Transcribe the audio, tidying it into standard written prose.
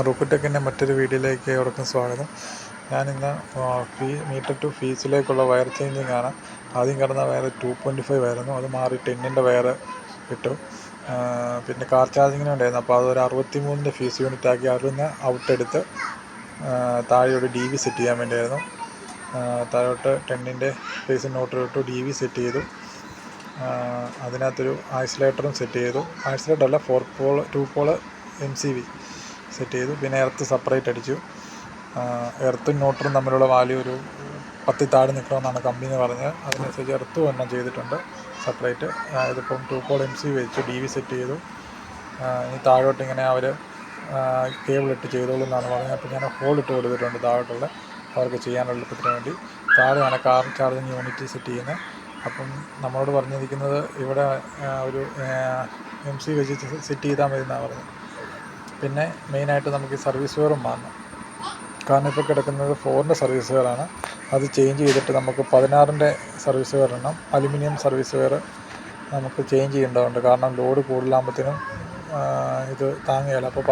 റുക്കുടെക്കിൻ്റെ മറ്റൊരു വീഡിയോയിലേക്ക് ഏവർക്കും സ്വാഗതം. ഞാനിന്ന് മീറ്റർ ടു ഫീസിലേക്കുള്ള വയർ ചേഞ്ചിങ് ആണ്. ആദ്യം കിടന്ന വയർ 2.5 ആയിരുന്നു, അത് മാറി 10-ൻ്റെ വയർ ഇട്ടു. പിന്നെ കാർ ചാർജിങ്ങിന് ഉണ്ടായിരുന്നു, അപ്പോൾ അതൊരു 63-ൻ്റെ ഫീസ് യൂണിറ്റ് ആക്കി. അതിൽ നിന്ന് ഔട്ടെടുത്ത് താഴെ ഒരു DV സെറ്റ് ചെയ്യാൻ വേണ്ടിയായിരുന്നു. താഴോട്ട് 10-ൻ്റെ ഫേസ് നോട്ടർ ഇട്ടു, DV സെറ്റ് ചെയ്തു. അതിനകത്തൊരു ഐസൊലേറ്ററും സെറ്റ് ചെയ്തു. ഐസൊലേറ്ററല്ല, 2 പോൾ MCV സെറ്റ് ചെയ്തു. പിന്നെ എർത്ത് സെപ്പറേറ്റ് അടിച്ചു. എർത്തും നോട്ടറും തമ്മിലുള്ള വാല്യൂ ഒരു 10 താഴെ നിൽക്കണമെന്നാണ് കമ്പനി പറഞ്ഞത്. അതിനനുസരിച്ച് എർത്തും ഒരെണ്ണം ചെയ്തിട്ടുണ്ട് സെപ്പറേറ്റ്. ഇതിപ്പം 2 പോൾ MCV വെച്ചു, DV സെറ്റ് ചെയ്തു. ഇനി താഴോട്ട് ഇങ്ങനെ അവർ കേബിൾ ഇട്ട് ചെയ്തോളൂ എന്നാണ് പറഞ്ഞത്. അപ്പോൾ ഞാൻ ഹോൾ ഇട്ട് കൊടുത്തിട്ടുണ്ട് താഴോട്ടുള്ള അവർക്ക് ചെയ്യാനുള്ള എളുപ്പത്തിന് വേണ്ടി. താഴെയാണ് കാർ ചാർജിങ് യൂണിറ്റ് സെറ്റ് ചെയ്യുന്നത്. അപ്പം നമ്മളോട് പറഞ്ഞിരിക്കുന്നത് ഇവിടെ ഒരു MC വെച്ച് സെറ്റ് ചെയ്താൽ മതി എന്നാണ് പറഞ്ഞത്. പിന്നെ മെയിനായിട്ട് നമുക്ക് ഈ സർവീസ് വെയറും മാറണം. കാരണം ഇപ്പോൾ കിടക്കുന്നത് 4-ൻ്റെ സർവീസ് വെയറാണ്. അത് ചേഞ്ച് ചെയ്തിട്ട് നമുക്ക് 16-ൻ്റെ സർവീസ് വെയർ ഇടണം. അലുമിനിയം സർവീസ് വെയർ നമുക്ക് ചേഞ്ച് ചെയ്യേണ്ടതുണ്ട്. കാരണം ലോഡ് കൂടുതലാകുമ്പോഴത്തേനും ഇത് താങ്ങുകയില്ല. അപ്പോൾ